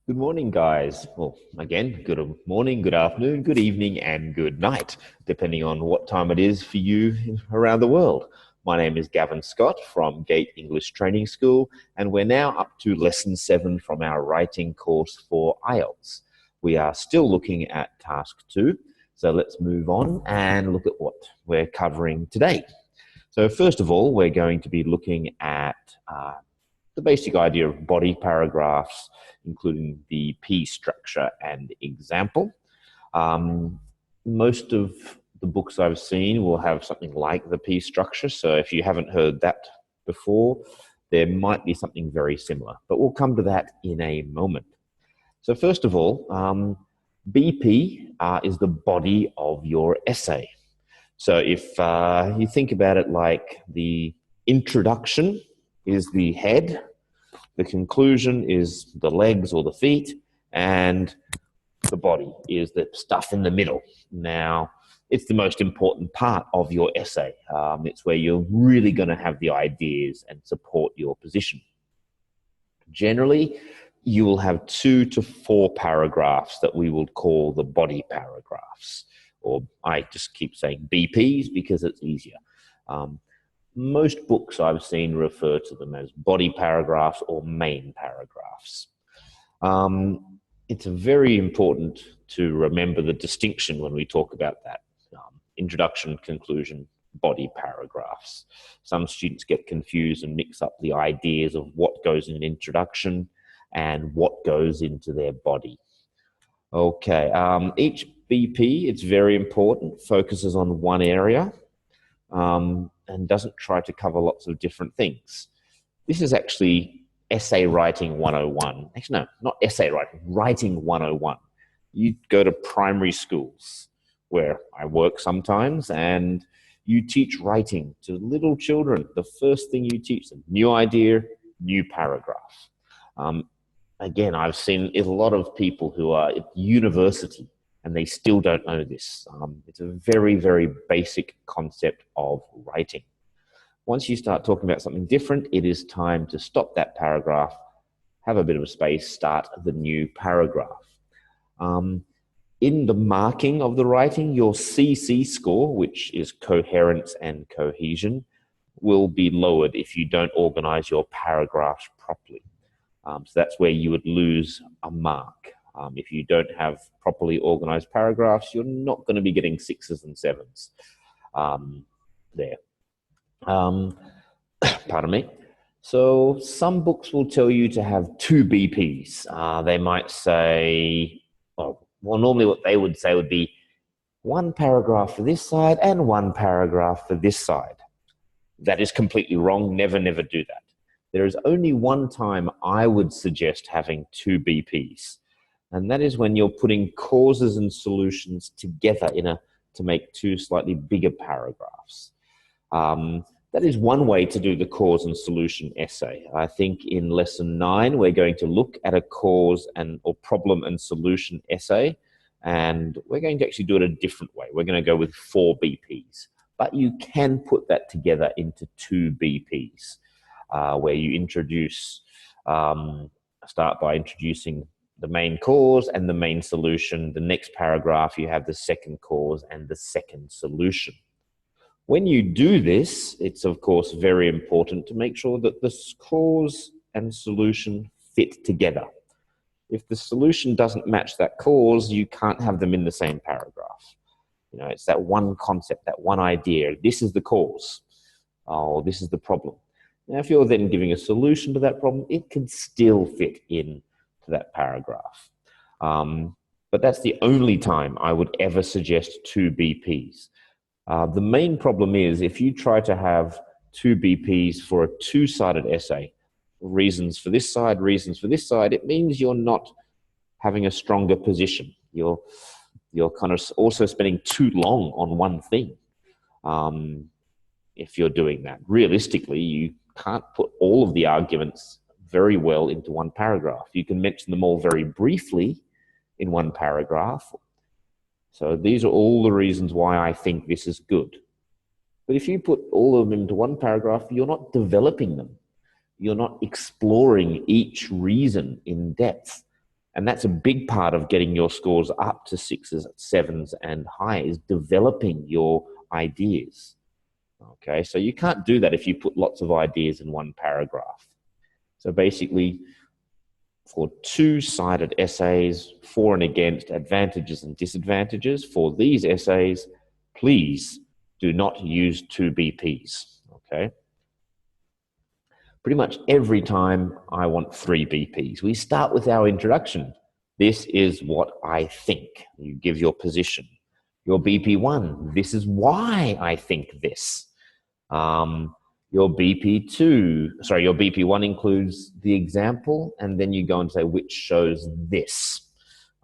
Good morning, guys. Well, again, good morning, good afternoon, good evening, and good night, depending on what time it is for you around the world. My name is Gavin Scott from Gate English Training School, and we're now up to Lesson 7 from our writing course for IELTS. We are still looking at Task 2, so let's move on and look at what we're covering today. So first of all, we're going to be looking at the basic idea of body paragraphs, including the P structure and example. Most of the books I've seen will have something like the P structure. So if you haven't heard that before, there might be something very similar, but we'll come to that in a moment. So first of all, BP is the body of your essay. So if you think about it like the introduction is the head, the conclusion is the legs or the feet, and the body is the stuff in the middle. Now, it's the most important part of your essay. It's where you're really going to have the ideas and support your position. Generally, you will have 2 to 4 paragraphs that we will call the body paragraphs, or I just keep saying BPs because it's easier. Most books I've seen refer to them as body paragraphs or main paragraphs. It's very important to remember the distinction when we talk about that. Introduction, conclusion, body paragraphs. Some students get confused and mix up the ideas of what goes in an introduction and what goes into their body. Okay, each BP, it's very important, focuses on one area. And doesn't try to cover lots of different things. This is actually essay writing 101. Actually, no, not essay writing, writing 101. You go to primary schools where I work sometimes, and you teach writing to little children. The first thing you teach them, new idea, new paragraph. Again, I've seen a lot of people who are at university and they still don't know this. It's a very, very basic concept of writing. Once you start talking about something different, it is time to stop that paragraph, have a bit of a space, start the new paragraph. In the marking of the writing, your CC score, which is coherence and cohesion, will be lowered if you don't organize your paragraphs properly. So that's where you would lose a mark. If you don't have properly organized paragraphs, you're not going to be getting 6s and 7s there. Pardon me. So some books will tell you to have 2 BPs. They might say, well, normally what they would say would be 1 paragraph for this side and 1 paragraph for this side. That is completely wrong. Never, never do that. There is only one time I would suggest having 2 BPs. And that is when you're putting causes and solutions together to make 2 slightly bigger paragraphs. That is one way to do the cause and solution essay. I think in lesson 9, we're going to look at a cause or problem and solution essay, and we're going to actually do it a different way. We're going to go with 4 BPs, but you can put that together into 2 BPs, where you start by introducing the main cause and the main solution. The next paragraph, you have the second cause and the second solution. When you do this, it's of course very important to make sure that the cause and solution fit together. If the solution doesn't match that cause, you can't have them in the same paragraph. You know, it's that one concept, that one idea. This is the cause, or this is the problem. Now, if you're then giving a solution to that problem, it can still fit in that paragraph. But that's the only time I would ever suggest 2 BPs. The main problem is if you try to have 2 BPs for a 2-sided essay, reasons for this side, reasons for this side, it means you're not having a stronger position. You're kind of also spending too long on one thing. If you're doing that, realistically, you can't put all of the arguments very well into one paragraph. You can mention them all very briefly in one paragraph. So these are all the reasons why I think this is good. But if you put all of them into one paragraph, you're not developing them. You're not exploring each reason in depth. And that's a big part of getting your scores up to 6s, 7s, and higher, is developing your ideas. Okay, so you can't do that if you put lots of ideas in one paragraph. So basically, for two-sided essays, for and against, advantages and disadvantages, for these essays, please do not use 2 BPs, okay? Pretty much every time I want 3 BPs. We start with our introduction. This is what I think. You give your position. Your BP1, this is why I think this. Your BP1 includes the example, and then you go and say which shows this.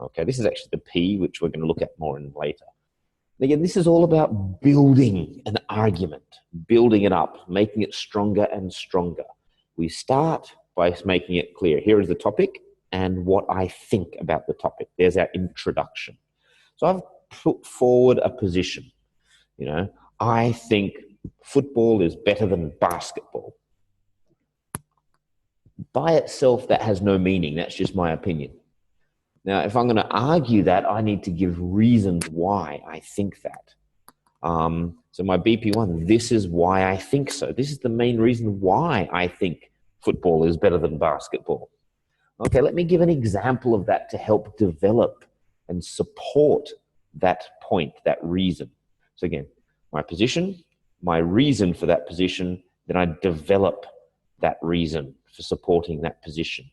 Okay, this is actually the P, which we're going to look at more in later. And again, this is all about building an argument, building it up, making it stronger and stronger. We start by making it clear. Here is the topic and what I think about the topic. There's our introduction. So I've put forward a position. You know, I think football is better than basketball. By itself, that has no meaning. That's just my opinion. Now, if I'm going to argue that, I need to give reasons why I think that. So my BP1, this is why I think so. This is the main reason why I think football is better than basketball. Okay, let me give an example of that to help develop and support that point, that reason. So again, my position, my reason for that position, then I develop that reason for supporting that position.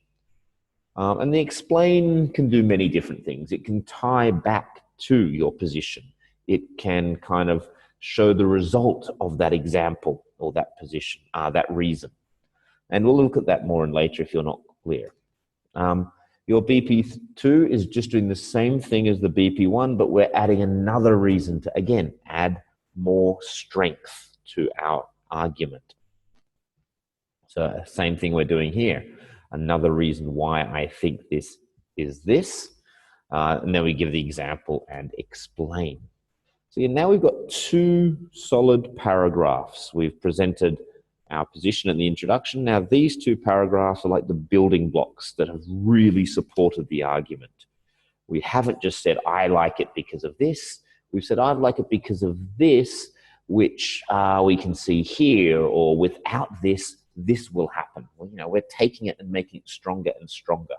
And the explain can do many different things. It can tie back to your position. It can kind of show the result of that example or that position, that reason. And we'll look at that more in later if you're not clear. Your BP2 is just doing the same thing as the BP1, but we're adding another reason to, again, add more strength to our argument. So same thing we're doing here. Another reason why I think this is this. And then we give the example and explain. So now we've got 2 solid paragraphs. We've presented our position in the introduction. Now these 2 paragraphs are like the building blocks that have really supported the argument. We haven't just said, I like it because of this. We've said, I like it because of this, which we can see here, or without this, this will happen. Well, you know, we're taking it and making it stronger and stronger.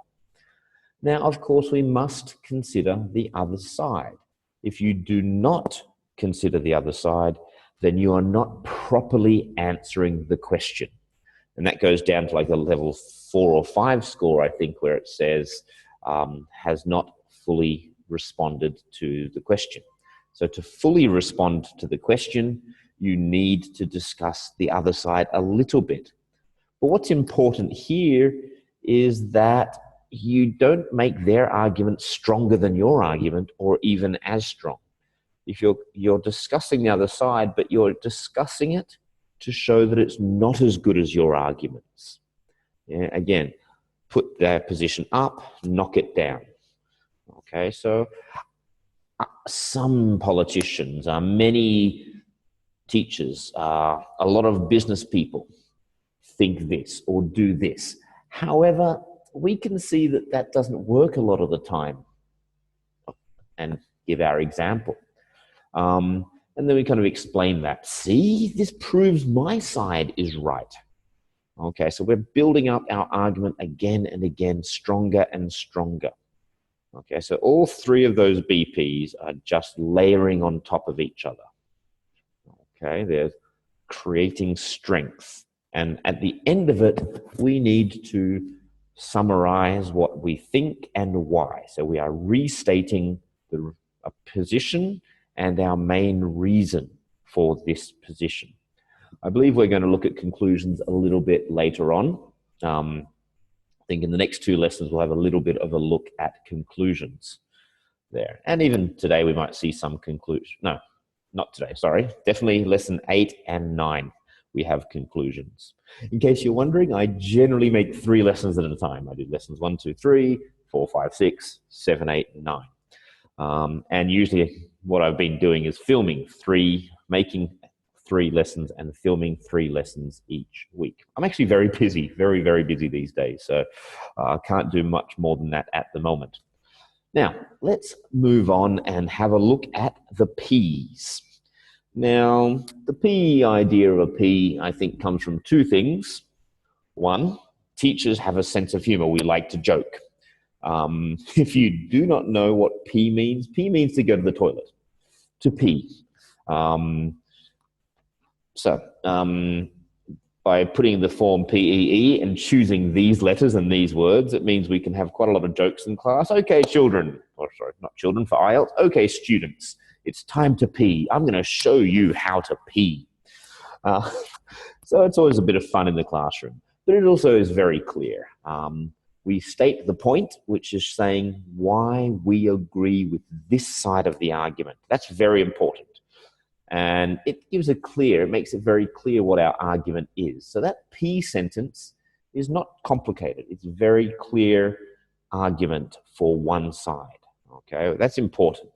Now, of course, we must consider the other side. If you do not consider the other side, then you are not properly answering the question. And that goes down to like a level 4 or 5 score, I think, where it says has not fully responded to the question. So to fully respond to the question, you need to discuss the other side a little bit. But what's important here is that you don't make their argument stronger than your argument or even as strong. If you're discussing the other side, but you're discussing it to show that it's not as good as your arguments. Yeah, again, put their position up, knock it down. Okay, so some politicians, many teachers, a lot of business people think this or do this. However, we can see that that doesn't work a lot of the time, and give our example. And then we kind of explain that. See, this proves my side is right. Okay, so we're building up our argument again and again, stronger and stronger. Okay, so all 3 of those BPs are just layering on top of each other. Okay, they're creating strength. And at the end of it, we need to summarize what we think and why. So we are restating a position and our main reason for this position. I believe we're going to look at conclusions a little bit later on. I think in the next 2 lessons, we'll have a little bit of a look at conclusions there. And even today, we might see some conclusion. No, not today, sorry. Definitely lesson 8 and 9. We have conclusions. In case you're wondering, I generally make 3 lessons at a time. I do lessons 1, 2, 3, 4, 5, 6, 7, 8, and 9. And usually what I've been doing is filming making 3 lessons and filming 3 lessons each week. I'm actually very busy, very, very busy these days, so I can't do much more than that at the moment. Now, let's move on and have a look at the P's. Now, the P idea of a P, I think, comes from 2 things. One, teachers have a sense of humor. We like to joke. If you do not know what P means to go to the toilet, to pee. By putting the form PEE and choosing these letters and these words, it means we can have quite a lot of jokes in class. Okay, children, or sorry, not children for IELTS. Okay, students, it's time to pee. I'm going to show you how to pee. So it's always a bit of fun in the classroom, but it also is very clear. We state the point, which is saying why we agree with this side of the argument. That's very important. And it makes it very clear what our argument is. So that P sentence is not complicated. It's a very clear argument for one side. Okay, that's important.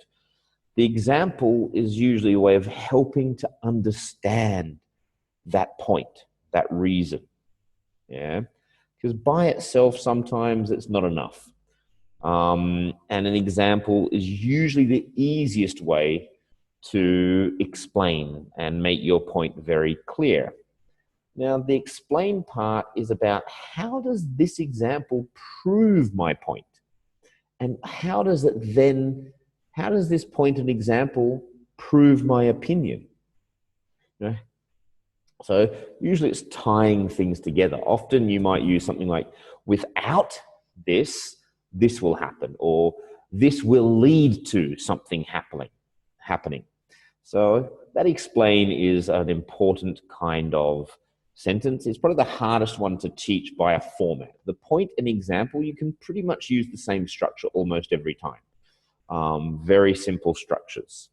The example is usually a way of helping to understand that point, that reason. Yeah, because by itself, sometimes it's not enough. And an example is usually the easiest way to explain and make your point very clear. Now, the explain part is about how does this example prove my point? And how does this point and example prove my opinion? You know? So usually it's tying things together. Often you might use something like, without this, this will happen, or this will lead to something happening. So that explain is an important kind of sentence. It's probably the hardest one to teach by a format. The point and example, you can pretty much use the same structure almost every time. Very simple structures.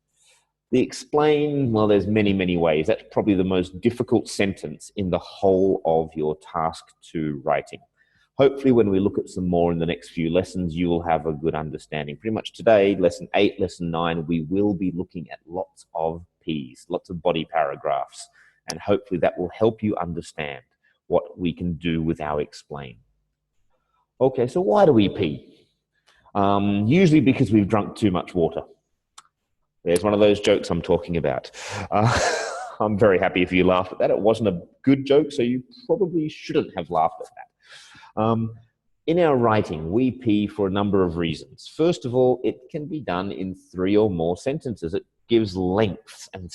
The explain, well, there's many, many ways. That's probably the most difficult sentence in the whole of your task 2 writing. Hopefully, when we look at some more in the next few lessons, you will have a good understanding. Pretty much today, lesson 8, lesson 9, we will be looking at lots of P's, lots of body paragraphs, and hopefully that will help you understand what we can do with our explain. Okay, so why do we pee? Usually because we've drunk too much water. There's one of those jokes I'm talking about. I'm very happy if you laughed at that. It wasn't a good joke, so you probably shouldn't have laughed at that. In our writing, we pee for a number of reasons. First of all, it can be done in 3 or more sentences. It gives length and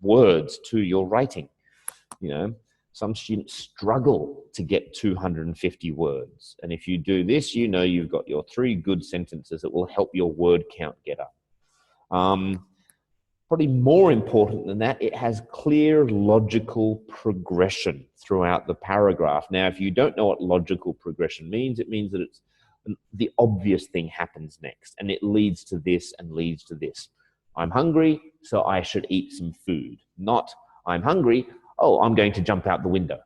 words to your writing. You know, some students struggle to get 250 words. And if you do this, you know you've got your 3 good sentences that will help your word count get up. Probably more important than that, it has clear logical progression throughout the paragraph. Now, if you don't know what logical progression means, it means that the obvious thing happens next, and it leads to this and leads to this. I'm hungry, so I should eat some food. Not, I'm hungry, oh, I'm going to jump out the window.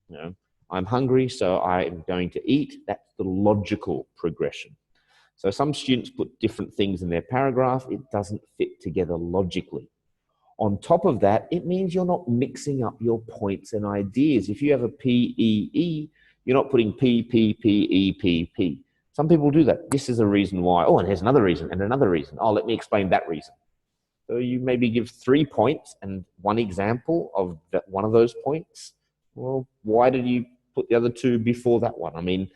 You know, I'm hungry, so I'm going to eat. That's the logical progression. So some students put different things in their paragraph. It doesn't fit together logically. On top of that, it means you're not mixing up your points and ideas. If you have a P-E-E, you're not putting P, P, P, E, P, P. Some people do that. This is a reason why. Oh, and here's another reason and another reason. Oh, let me explain that reason. So you maybe give 3 points and 1 example of one of those points. Well, why did you put the other 2 before that one? I mean,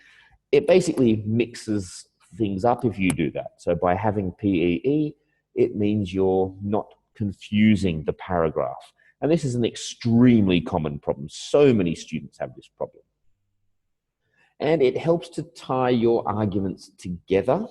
it basically mixes things up if you do that. So by having PEE, it means you're not confusing the paragraph. And this is an extremely common problem. So many students have this problem. And it helps to tie your arguments together.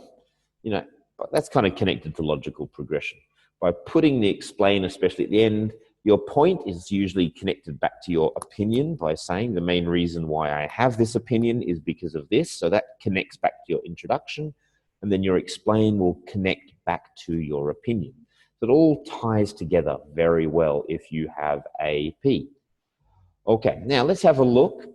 You know, that's kind of connected to logical progression. By putting the explain, especially at the end, your point is usually connected back to your opinion by saying the main reason why I have this opinion is because of this. So that connects back to your introduction, and then your explain will connect back to your opinion. So it all ties together very well if you have a P. Okay, now let's have a look